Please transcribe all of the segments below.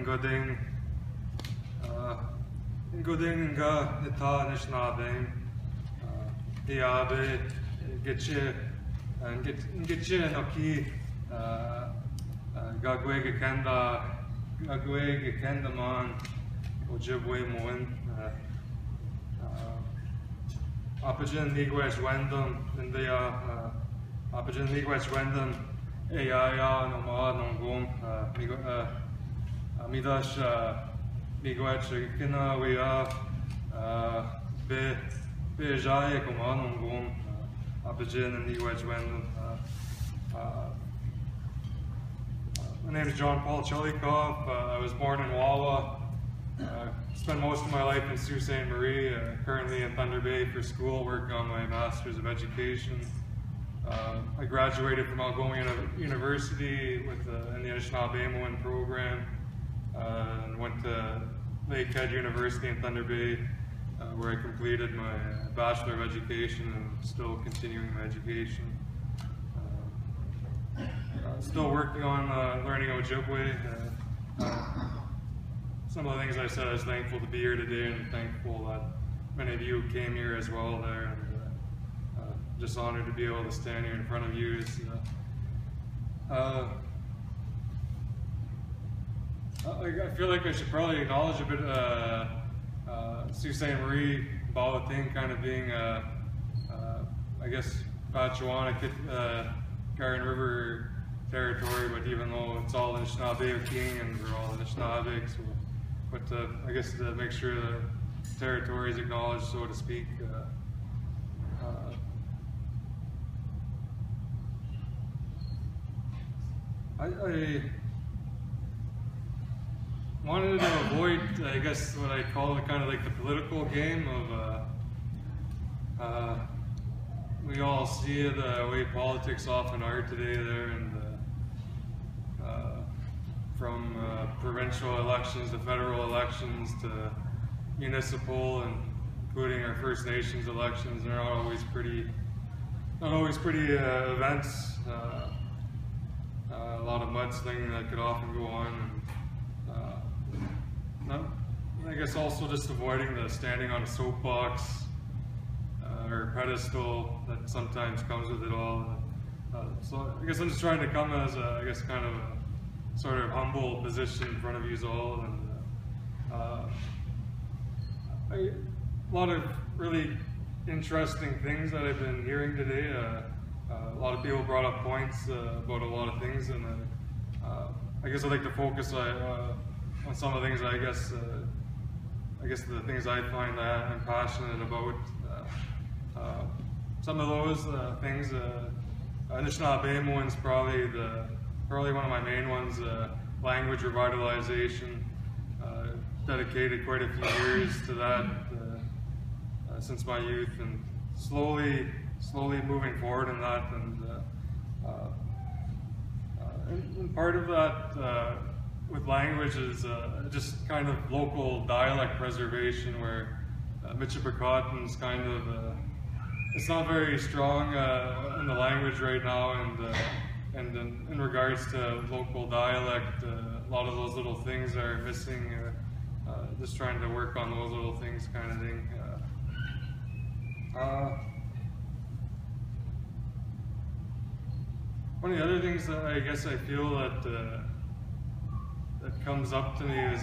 goding nga ita nishnabing diabe getche noki gagwe gekenda man ojibwe moen Apagin Nigwes Wendam India Apagin Nigwes Wendam Eaya Nomad Nongom Midash Nigwes Kina Wea Be Jaya Komad Nongom Apagin Nigwes Wendam My name is John Paul Chalykoff. I was born in Wawa. Spent most of my life in Sault Ste. Marie, currently in Thunder Bay for school, working on my Master's of Education. I graduated from Algoma University with in the Anishinaabe program and went to Lakehead University in Thunder Bay where I completed my Bachelor of Education and still continuing my education. Still working on learning Ojibwe. Some of the things I said, I was thankful to be here today and thankful that many of you came here as well there, and just honored to be able to stand here in front of you. I feel like I should probably acknowledge a bit Sault Ste. Marie, Balating kind of being, I guess, Batchewana, Garden River territory, but even though it's all Anishinaabe King and we're all Anishinaabe, so, but I guess to make sure the territory is acknowledged, so to speak. I wanted to avoid, I guess, what I call it kind of like the political game of we all see the way politics often are today there, and from provincial elections to federal elections to municipal, and including our First Nations elections. They're not always pretty events. A lot of mudslinging that could often go on. And, I guess also just avoiding the standing on a soapbox or pedestal that sometimes comes with it all. So I guess I'm just trying to come as I guess kind of a sort of humble position in front of you all, and a lot of really interesting things that I've been hearing today. A lot of people brought up points about a lot of things, and I guess I'd like to focus on some of the things I guess the things I find that I'm passionate about. Some of those things, Anishinaabe one's probably one of my main ones. Language revitalization. Dedicated quite a few years to that since my youth, and slowly moving forward in that. And part of that with language is just kind of local dialect preservation, where Michipicoten is kind of it's not very strong in the language right now, and in regards to local dialect, a lot of those little things are missing. Just trying to work on those little things, kind of thing. One of the other things that I guess I feel that that comes up to me is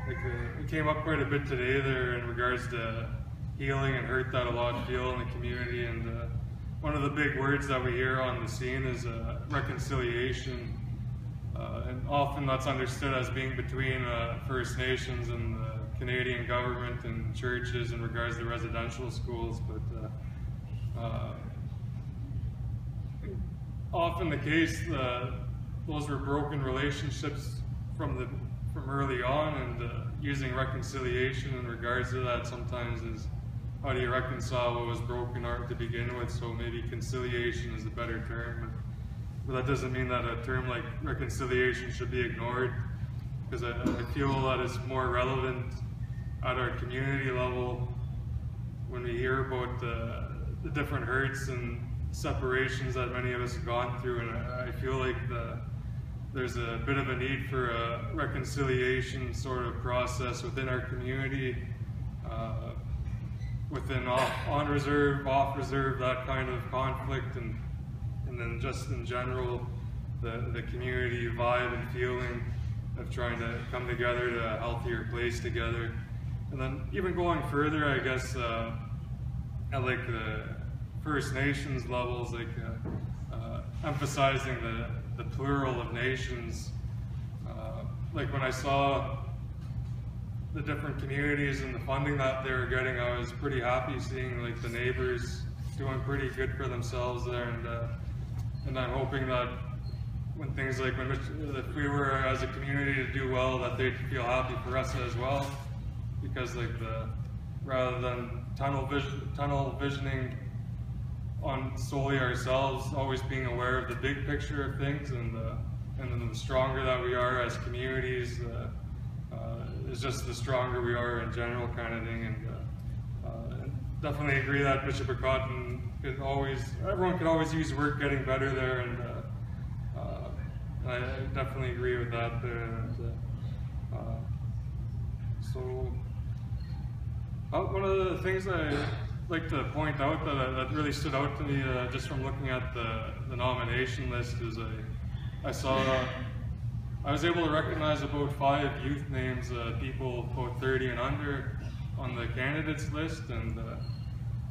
it came up quite a bit today there in regards to healing and hurt that a lot feel in the community, and one of the big words that we hear on the scene is reconciliation, and often that's understood as being between First Nations and the Canadian government and churches in regards to residential schools, but often the case, those were broken relationships from early on, and using reconciliation in regards to that sometimes is how do you reconcile what was broken art to begin with. So maybe conciliation is a better term, but that doesn't mean that a term like reconciliation should be ignored, because I feel that it's more relevant at our community level when we hear about the different hurts and separations that many of us have gone through. And I feel like there's a bit of a need for a reconciliation sort of process within our community, within on reserve, off reserve, that kind of conflict, and then just in general, the community vibe and feeling of trying to come together to a healthier place together. And then even going further, I guess, at like the First Nations levels, like emphasizing the plural of nations. Like when I saw the different communities and the funding that they were getting, I was pretty happy seeing like the neighbors doing pretty good for themselves there, and I'm hoping that when things like if we were as a community to do well, that they'd feel happy for us as well, because like rather than tunnel visioning on solely ourselves, always being aware of the big picture of things, and then the stronger that we are as communities, is just the stronger we are in general, kind of thing. And definitely agree that Michipicoten everyone could always use work getting better there, and I definitely agree with that there. So one of the things I like to point out that really stood out to me just from looking at the nomination list is I was able to recognize about 5 youth names, people about 30 and under, on the candidates list, and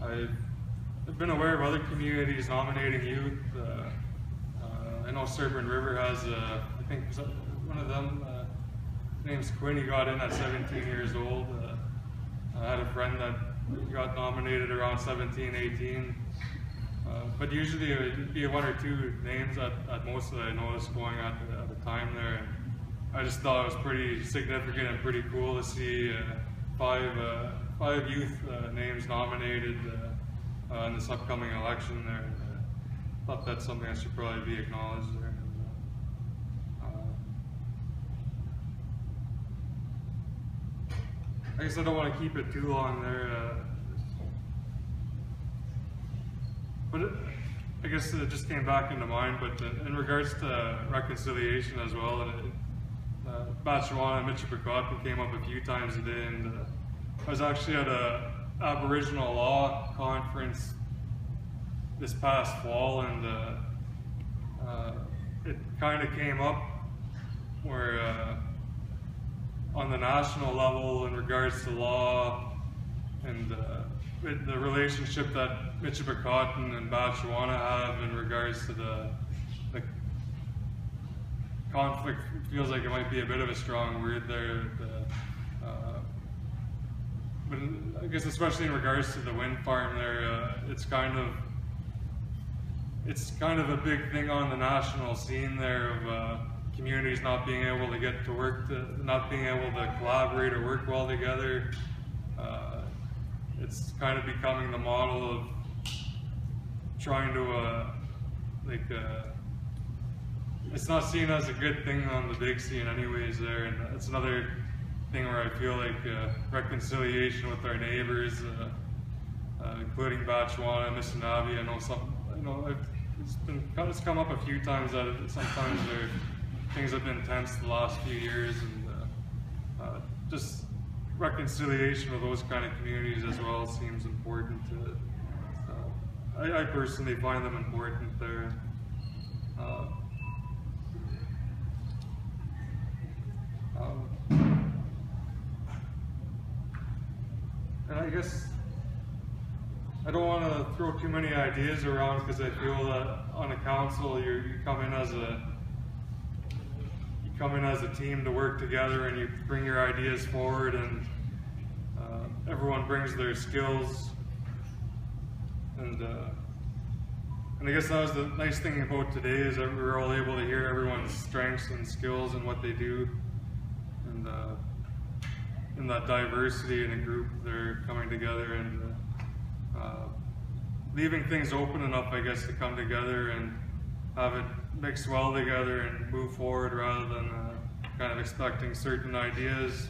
I've been aware of other communities nominating youth. I know Serpent River has, I think one of them, name's Quinn, he got in at 17 years old. I had a friend that got nominated around 17, 18. But usually it would be 1 or 2 names at most that I noticed going at the time there. And I just thought it was pretty significant and pretty cool to see 5 youth names nominated in this upcoming election there. I thought that's something that should probably be acknowledged there. I guess I don't want to keep it too long there. But I guess it just came back into mind, but in regards to reconciliation as well, Batchewana and Michipicoten came up a few times today, and I was actually at a Aboriginal law conference this past fall, and it kind of came up where on the national level in regards to law and the relationship that Michipicoten and Batchewana have in regards to the conflict. It feels like it might be a bit of a strong word there, but I guess especially in regards to the wind farm there, it's kind of a big thing on the national scene there of communities not being able to get to work, not being able to collaborate or work well together. It's kind of becoming the model of trying to it's not seen as a good thing on the big scene anyways there, and it's another thing where I feel like reconciliation with our neighbors, including Batchewana and Missinaibi. I know it's come up a few times that sometimes things have been tense the last few years, and just reconciliation with those kind of communities as well seems important to. I personally find them important there. And I guess I don't want to throw too many ideas around, because I feel that on a council you come in as a team to work together, and you bring your ideas forward, and everyone brings their skills, and I guess that was the nice thing about today, is that we were all able to hear everyone's strengths and skills and what they do, and in that diversity in a group, they're coming together and leaving things open enough, I guess, to come together and have it mix well together and move forward, rather than kind of expecting certain ideas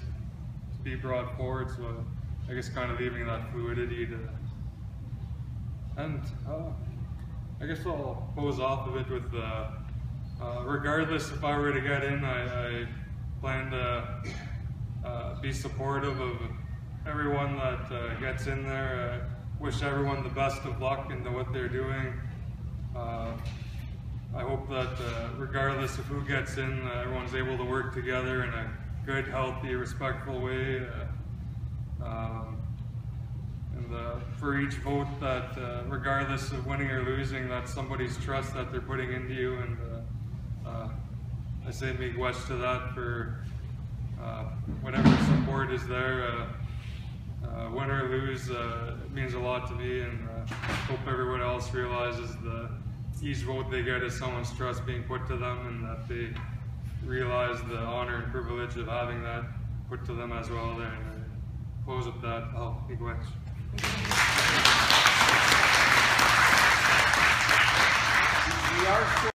to be brought forward. So I guess kind of leaving that fluidity to, and I guess I'll close off of it with Regardless if I were to get in, I plan to be supportive of everyone that gets in there. Wish everyone the best of luck into what they're doing. I hope that regardless of who gets in, everyone's able to work together in a good, healthy, respectful way. For each vote, that regardless of winning or losing, that's somebody's trust that they're putting into you, and I say miigwech to that for whatever support is there. Win or lose, it means a lot to me, and hope everyone else realizes that each vote they get is someone's trust being put to them, and that they realize the honor and privilege of having that put to them as well there. And I close with that. Miigwech. We are